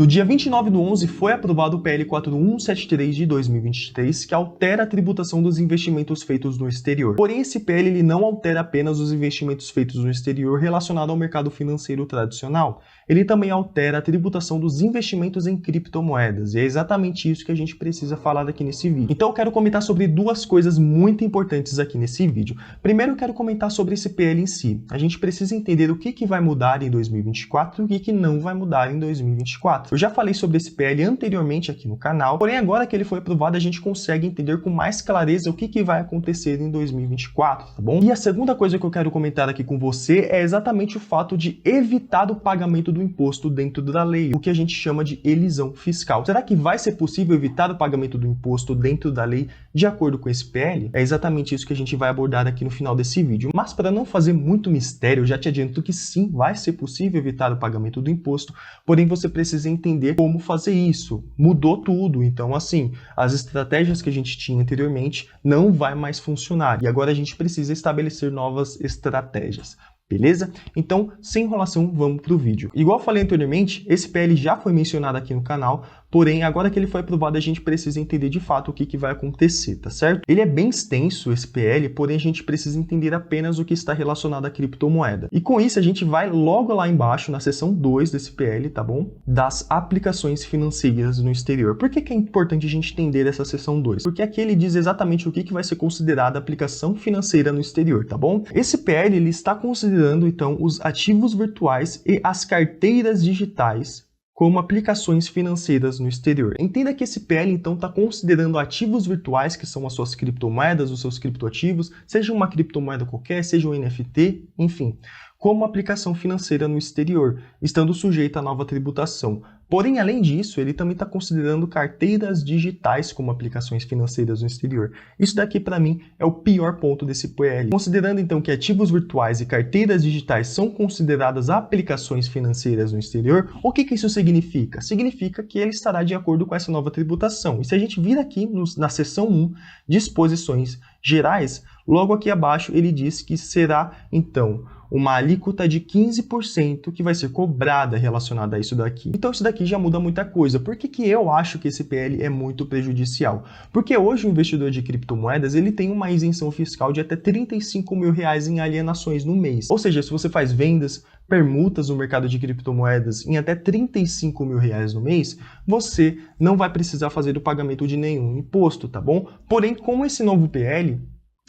No dia 29/11 foi aprovado o PL 4173 de 2023, que altera a tributação dos investimentos feitos no exterior. Porém, esse PL ele não altera apenas os investimentos feitos no exterior relacionados ao mercado financeiro tradicional. Ele também altera a tributação dos investimentos em criptomoedas, e é exatamente isso que a gente precisa falar aqui nesse vídeo. Então eu quero comentar sobre duas coisas muito importantes aqui nesse vídeo. Primeiro eu quero comentar sobre esse PL em si. A gente precisa entender o que vai mudar em 2024 e o que não vai mudar em 2024. Eu já falei sobre esse PL anteriormente aqui no canal, porém agora que ele foi aprovado a gente consegue entender com mais clareza o que vai acontecer em 2024, tá bom? E a segunda coisa que eu quero comentar aqui com você é exatamente o fato de evitar o pagamento do imposto dentro da lei, o que a gente chama de elisão fiscal. Será que vai ser possível evitar o pagamento do imposto dentro da lei de acordo com esse PL? É exatamente isso que a gente vai abordar aqui no final desse vídeo. Mas para não fazer muito mistério, eu já te adianto que sim, vai ser possível evitar o pagamento do imposto, porém você precisa entender como fazer isso. Mudou tudo, então assim, as estratégias que a gente tinha anteriormente não vai mais funcionar e agora a gente precisa estabelecer novas estratégias. Beleza? Então, sem enrolação, vamos para o vídeo. Igual eu falei anteriormente, esse PL já foi mencionado aqui no canal, porém, agora que ele foi aprovado, a gente precisa entender de fato o que vai acontecer, tá certo? Ele é bem extenso, esse PL, porém a gente precisa entender apenas o que está relacionado à criptomoeda. E com isso, a gente vai logo lá embaixo, na seção 2 desse PL, tá bom? Das aplicações financeiras no exterior. Por que é importante a gente entender essa seção 2? Porque aqui ele diz exatamente o que vai ser considerada aplicação financeira no exterior, tá bom? Esse PL, ele está considerando então os ativos virtuais e as carteiras digitais como aplicações financeiras no exterior. Entenda que esse PL então está considerando ativos virtuais, que são as suas criptomoedas, os seus criptoativos, seja uma criptomoeda qualquer, seja um NFT, enfim, como aplicação financeira no exterior, estando sujeita à nova tributação. Porém, além disso, ele também está considerando carteiras digitais como aplicações financeiras no exterior. Isso daqui, para mim, é o pior ponto desse PL. Considerando, então, que ativos virtuais e carteiras digitais são consideradas aplicações financeiras no exterior, o que isso significa? Significa que ele estará de acordo com essa nova tributação. E se a gente vir aqui na seção 1, disposições gerais, logo aqui abaixo ele diz que será, então, uma alíquota de 15% que vai ser cobrada relacionada a isso daqui. Então isso daqui já muda muita coisa. Por que eu acho que esse PL é muito prejudicial? Porque hoje o investidor de criptomoedas ele tem uma isenção fiscal de até R$35 mil em alienações no mês. Ou seja, se você faz vendas, permutas no mercado de criptomoedas em até R$35 mil no mês, você não vai precisar fazer o pagamento de nenhum imposto, tá bom? Porém, com esse novo PL,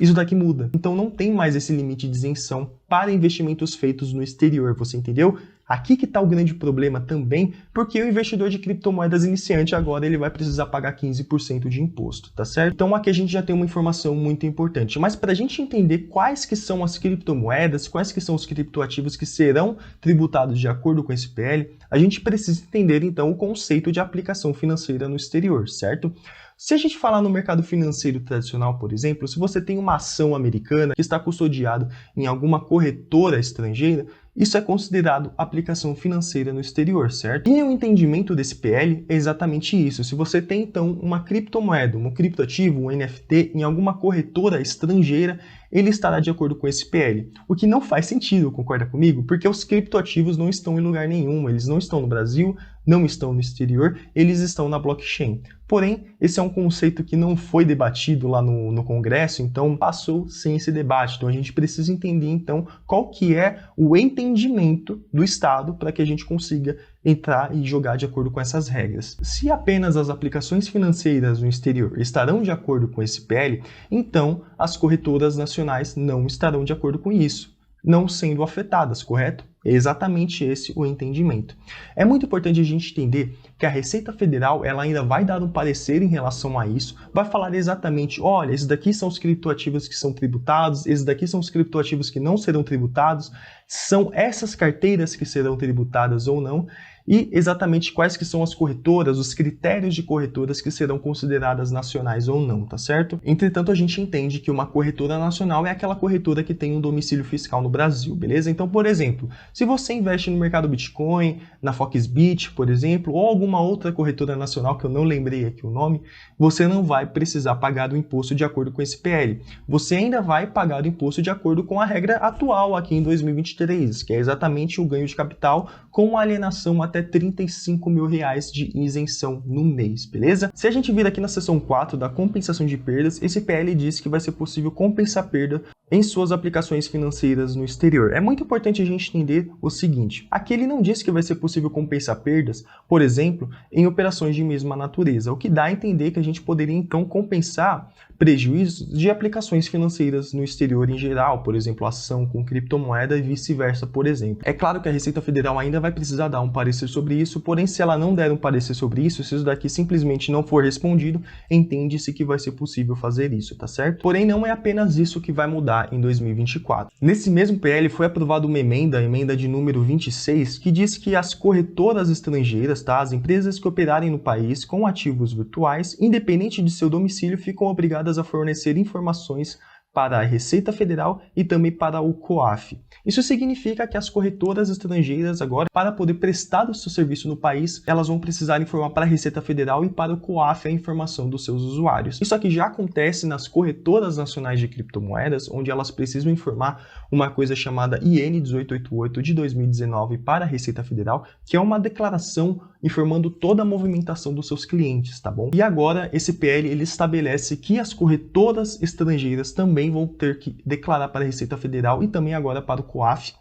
isso daqui muda. Então não tem mais esse limite de isenção para investimentos feitos no exterior, você entendeu? Aqui que está o grande problema também, porque o investidor de criptomoedas iniciante agora ele vai precisar pagar 15% de imposto, tá certo? Então aqui a gente já tem uma informação muito importante, mas para a gente entender quais que são as criptomoedas, quais que são os criptoativos que serão tributados de acordo com esse PL, a gente precisa entender então o conceito de aplicação financeira no exterior, certo? Se a gente falar no mercado financeiro tradicional, por exemplo, se você tem uma ação americana que está custodiada em alguma corretora estrangeira, isso é considerado aplicação financeira no exterior, certo? E o entendimento desse PL é exatamente isso. Se você tem, então, uma criptomoeda, um criptoativo, um NFT, em alguma corretora estrangeira, ele estará de acordo com esse PL. O que não faz sentido, concorda comigo? Porque os criptoativos não estão em lugar nenhum, eles não estão no Brasil, não estão no exterior, eles estão na blockchain. Porém, esse é um conceito que não foi debatido lá no Congresso, então passou sem esse debate. Então a gente precisa entender então qual que é o entendimento do Estado para que a gente consiga entrar e jogar de acordo com essas regras. Se apenas as aplicações financeiras no exterior estarão de acordo com esse PL, então as corretoras nacionais não estarão de acordo com isso, não sendo afetadas, correto? É exatamente esse o entendimento. É muito importante a gente entender que a Receita Federal ela ainda vai dar um parecer em relação a isso, vai falar exatamente, olha, esses daqui são os criptoativos que são tributados, esses daqui são os criptoativos que não serão tributados, são essas carteiras que serão tributadas ou não, e exatamente quais que são as corretoras, os critérios de corretoras que serão consideradas nacionais ou não, tá certo? Entretanto, a gente entende que uma corretora nacional é aquela corretora que tem um domicílio fiscal no Brasil, beleza? Então, por exemplo, se você investe no mercado Bitcoin, na Foxbit, por exemplo, ou alguma outra corretora nacional que eu não lembrei aqui o nome, você não vai precisar pagar o imposto de acordo com esse PL. Você ainda vai pagar o imposto de acordo com a regra atual aqui em 2023, que é exatamente o ganho de capital com alienação até R$35.000 de isenção no mês, beleza? Se a gente vir aqui na seção 4 da compensação de perdas, esse PL diz que vai ser possível compensar perda em suas aplicações financeiras no exterior. É muito importante a gente entender o seguinte, aqui ele não diz que vai ser possível compensar perdas, por exemplo, em operações de mesma natureza, o que dá a entender que a gente poderia então compensar prejuízos de aplicações financeiras no exterior em geral, por exemplo, ação com criptomoeda e vice-versa, por exemplo. É claro que a Receita Federal ainda vai precisar dar um parecer sobre isso, porém se ela não der um parecer sobre isso, se isso daqui simplesmente não for respondido, entende-se que vai ser possível fazer isso, tá certo? Porém não é apenas isso que vai mudar em 2024. Nesse mesmo PL foi aprovada uma emenda, a emenda de número 26, que diz que as corretoras estrangeiras, tá, as empresas que operarem no país com ativos virtuais, independente de seu domicílio, ficam obrigadas a fornecer informações para a Receita Federal e também para o COAF. Isso significa que as corretoras estrangeiras agora, para poder prestar o seu serviço no país, elas vão precisar informar para a Receita Federal e para o COAF a informação dos seus usuários. Isso aqui já acontece nas corretoras nacionais de criptomoedas, onde elas precisam informar uma coisa chamada IN 1888 de 2019 para a Receita Federal, que é uma declaração informando toda a movimentação dos seus clientes, tá bom? E agora esse PL ele estabelece que as corretoras estrangeiras também vão ter que declarar para a Receita Federal e também agora para o COAF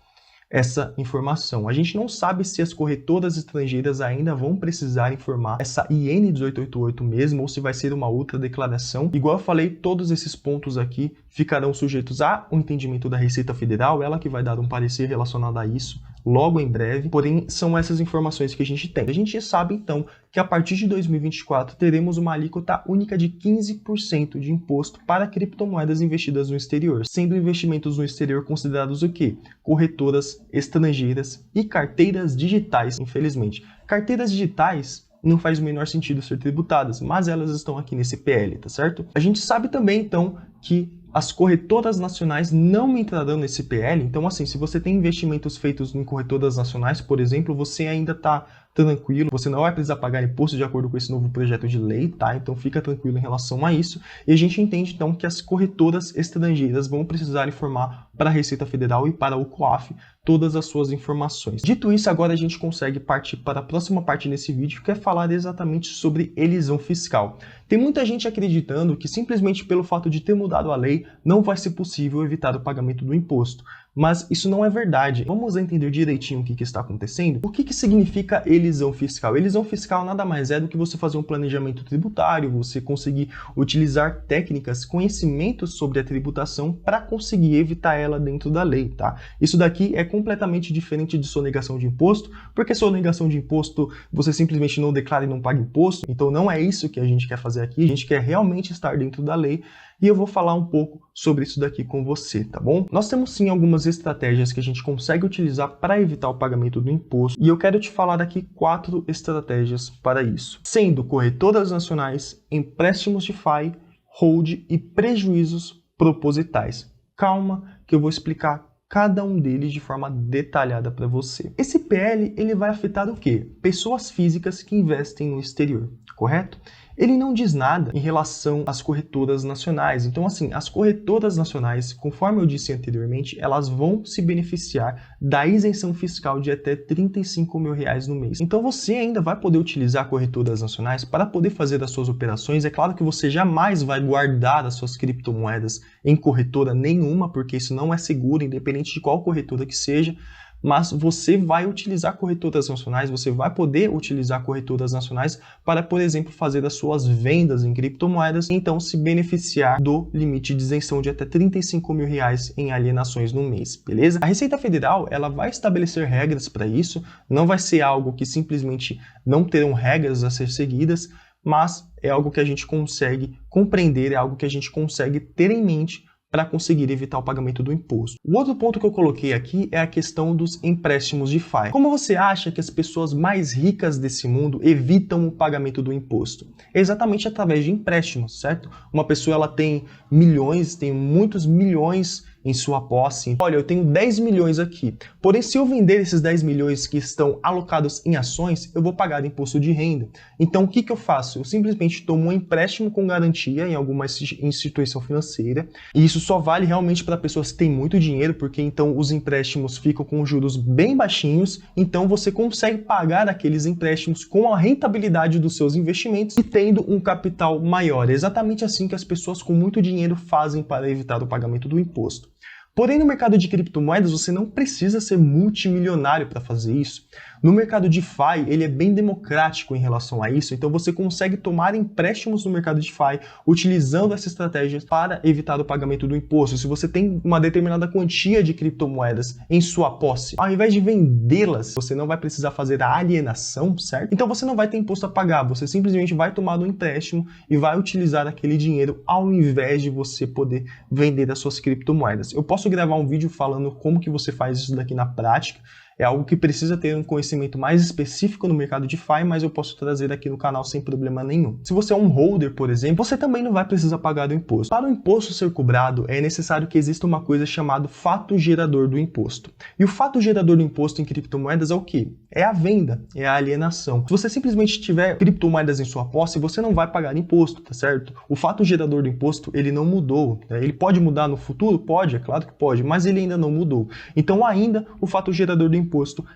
essa informação. A gente não sabe se as corretoras estrangeiras ainda vão precisar informar essa IN 1888 mesmo ou se vai ser uma outra declaração. Igual eu falei, todos esses pontos aqui ficarão sujeitos ao entendimento da Receita Federal, ela que vai dar um parecer relacionado a isso logo em breve, porém são essas informações que a gente tem. A gente sabe então que a partir de 2024 teremos uma alíquota única de 15% de imposto para criptomoedas investidas no exterior, sendo investimentos no exterior considerados o quê? Corretoras estrangeiras e carteiras digitais, infelizmente. Carteiras digitais não faz o menor sentido ser tributadas, mas elas estão aqui nesse PL, tá certo? A gente sabe também então que as corretoras nacionais não entrarão nesse PL, então assim, se você tem investimentos feitos em corretoras nacionais, por exemplo, você ainda está tranquilo, você não vai precisar pagar imposto de acordo com esse novo projeto de lei, tá? Então fica tranquilo em relação a isso. E a gente entende então que as corretoras estrangeiras vão precisar informar para a Receita Federal e para o COAF todas as suas informações. Dito isso, agora a gente consegue partir para a próxima parte desse vídeo, que é falar exatamente sobre elisão fiscal. Tem muita gente acreditando que simplesmente pelo fato de ter mudado a lei, não vai ser possível evitar o pagamento do imposto. Mas isso não é verdade. Vamos entender direitinho o que está acontecendo? O que significa elisão fiscal? Elisão fiscal nada mais é do que você fazer um planejamento tributário, você conseguir utilizar técnicas, conhecimentos sobre a tributação para conseguir evitar ela dentro da lei, tá? Isso daqui é completamente diferente de sonegação de imposto, porque sonegação de imposto você simplesmente não declara e não paga imposto, então não é isso que a gente quer fazer aqui, a gente quer realmente estar dentro da lei. E eu vou falar um pouco sobre isso daqui com você, tá bom? Nós temos sim algumas estratégias que a gente consegue utilizar para evitar o pagamento do imposto e eu quero te falar aqui 4 estratégias para isso, sendo corretoras nacionais, empréstimos DeFi, hold e prejuízos propositais. Calma que eu vou explicar cada um deles de forma detalhada para você. Esse PL ele vai afetar o quê? Pessoas físicas que investem no exterior, correto? Ele não diz nada em relação às corretoras nacionais. Então, assim, as corretoras nacionais, conforme eu disse anteriormente, elas vão se beneficiar da isenção fiscal de até R$35.000 no mês. Então, você ainda vai poder utilizar corretoras nacionais para poder fazer as suas operações. É claro que você jamais vai guardar as suas criptomoedas em corretora nenhuma, porque isso não é seguro, independente de qual corretora que seja. Mas você vai utilizar corretoras nacionais, você vai poder utilizar corretoras nacionais para, por exemplo, fazer as suas vendas em criptomoedas e então se beneficiar do limite de isenção de até R$35.000 em alienações no mês, beleza? A Receita Federal, ela vai estabelecer regras para isso, não vai ser algo que simplesmente não terão regras a ser seguidas, mas é algo que a gente consegue compreender, é algo que a gente consegue ter em mente para conseguir evitar o pagamento do imposto. O outro ponto que eu coloquei aqui é a questão dos empréstimos DeFi. Como você acha que as pessoas mais ricas desse mundo evitam o pagamento do imposto? É exatamente através de empréstimos, certo? Uma pessoa ela tem milhões, tem muitos milhões em sua posse. Olha, eu tenho 10 milhões aqui, porém se eu vender esses 10 milhões que estão alocados em ações, eu vou pagar imposto de renda. Então o que eu faço? Eu simplesmente tomo um empréstimo com garantia em alguma instituição financeira, e isso só vale realmente para pessoas que têm muito dinheiro, porque então os empréstimos ficam com juros bem baixinhos, então você consegue pagar aqueles empréstimos com a rentabilidade dos seus investimentos e tendo um capital maior. É exatamente assim que as pessoas com muito dinheiro fazem para evitar o pagamento do imposto. Porém, no mercado de criptomoedas, você não precisa ser multimilionário para fazer isso. No mercado DeFi, ele é bem democrático em relação a isso, então você consegue tomar empréstimos no mercado DeFi utilizando essa estratégia para evitar o pagamento do imposto. Se você tem uma determinada quantia de criptomoedas em sua posse, ao invés de vendê-las, você não vai precisar fazer a alienação, certo? Então você não vai ter imposto a pagar, você simplesmente vai tomar um empréstimo e vai utilizar aquele dinheiro ao invés de você poder vender as suas criptomoedas. Eu posso gravar um vídeo falando como que você faz isso daqui na prática. É algo que precisa ter um conhecimento mais específico no mercado DeFi, mas eu posso trazer aqui no canal sem problema nenhum. Se você é um holder, por exemplo, você também não vai precisar pagar do imposto. Para o imposto ser cobrado, é necessário que exista uma coisa chamada fato gerador do imposto. E o fato gerador do imposto em criptomoedas é o quê? É a venda, é a alienação. Se você simplesmente tiver criptomoedas em sua posse, você não vai pagar imposto, tá certo? O fato gerador do imposto, ele não mudou. Né? Ele pode mudar no futuro? Pode, é claro que pode, mas ele ainda não mudou. Então ainda o fato gerador do imposto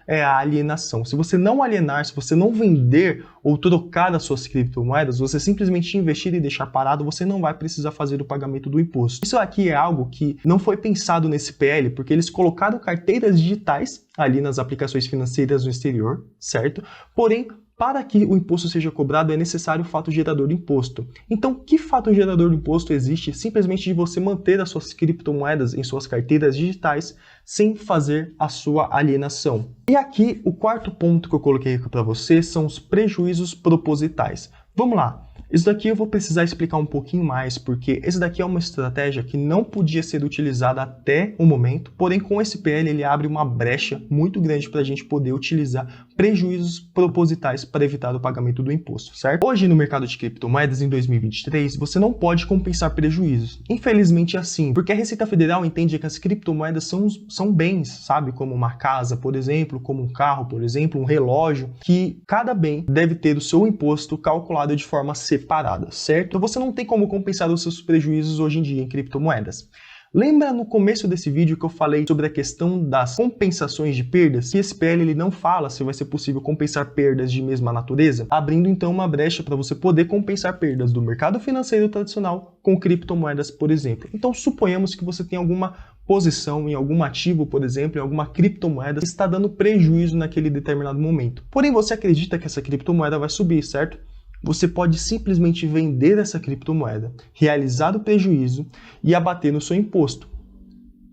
é a alienação. Se você não alienar, se você não vender ou trocar as suas criptomoedas, você simplesmente investir e deixar parado, você não vai precisar fazer o pagamento do imposto. Isso aqui é algo que não foi pensado nesse PL, porque eles colocaram carteiras digitais ali nas aplicações financeiras no exterior, certo? Porém, para que o imposto seja cobrado, é necessário o fato gerador do imposto. Então, que fato gerador do imposto existe simplesmente de você manter as suas criptomoedas em suas carteiras digitais sem fazer a sua alienação? E aqui, o quarto ponto que eu coloquei aqui para você são os prejuízos propositais. Vamos lá. Isso daqui eu vou precisar explicar um pouquinho mais, porque esse daqui é uma estratégia que não podia ser utilizada até o momento, porém com esse PL ele abre uma brecha muito grande para a gente poder utilizar prejuízos propositais para evitar o pagamento do imposto, certo? Hoje no mercado de criptomoedas, em 2023, você não pode compensar prejuízos. Infelizmente é assim, porque a Receita Federal entende que as criptomoedas são bens, sabe? Como uma casa, por exemplo, como um carro, por exemplo, um relógio, que cada bem deve ter o seu imposto calculado de forma separada, certo? Então você não tem como compensar os seus prejuízos hoje em dia em criptomoedas. Lembra no começo desse vídeo que eu falei sobre a questão das compensações de perdas? Que esse PL ele não fala se vai ser possível compensar perdas de mesma natureza, abrindo então uma brecha para você poder compensar perdas do mercado financeiro tradicional com criptomoedas, por exemplo. Então suponhamos que você tem alguma posição em algum ativo, por exemplo, em alguma criptomoeda que está dando prejuízo naquele determinado momento. Porém, você acredita que essa criptomoeda vai subir, certo? Você pode simplesmente vender essa criptomoeda, realizar o prejuízo e abater no seu imposto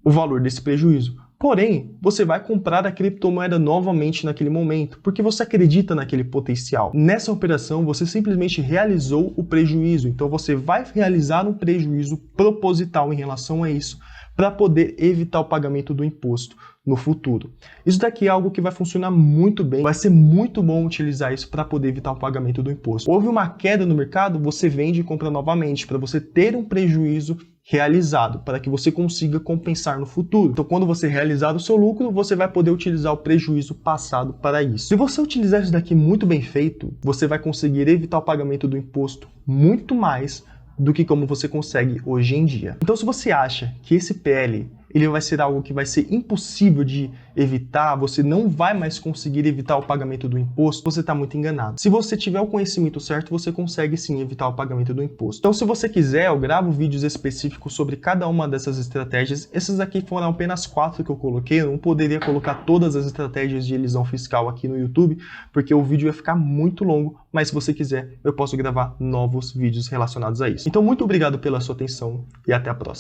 o valor desse prejuízo. Porém, você vai comprar a criptomoeda novamente naquele momento, porque você acredita naquele potencial. Nessa operação, você simplesmente realizou o prejuízo, então você vai realizar um prejuízo proposital em relação a isso, para poder evitar o pagamento do imposto no futuro. Isso daqui é algo que vai funcionar muito bem, vai ser muito bom utilizar isso para poder evitar o pagamento do imposto. Houve uma queda no mercado, você vende e compra novamente, para você ter um prejuízo realizado, para que você consiga compensar no futuro. Então, quando você realizar o seu lucro, você vai poder utilizar o prejuízo passado para isso. Se você utilizar isso daqui muito bem feito, você vai conseguir evitar o pagamento do imposto muito mais do que como você consegue hoje em dia. Então, se você acha que esse PL ele vai ser algo que vai ser impossível de evitar, você não vai mais conseguir evitar o pagamento do imposto, você está muito enganado. Se você tiver o conhecimento certo, você consegue sim evitar o pagamento do imposto. Então, se você quiser, eu gravo vídeos específicos sobre cada uma dessas estratégias. Essas aqui foram apenas 4 que eu coloquei, eu não poderia colocar todas as estratégias de elisão fiscal aqui no YouTube, porque o vídeo ia ficar muito longo, mas se você quiser, eu posso gravar novos vídeos relacionados a isso. Então, muito obrigado pela sua atenção e até a próxima.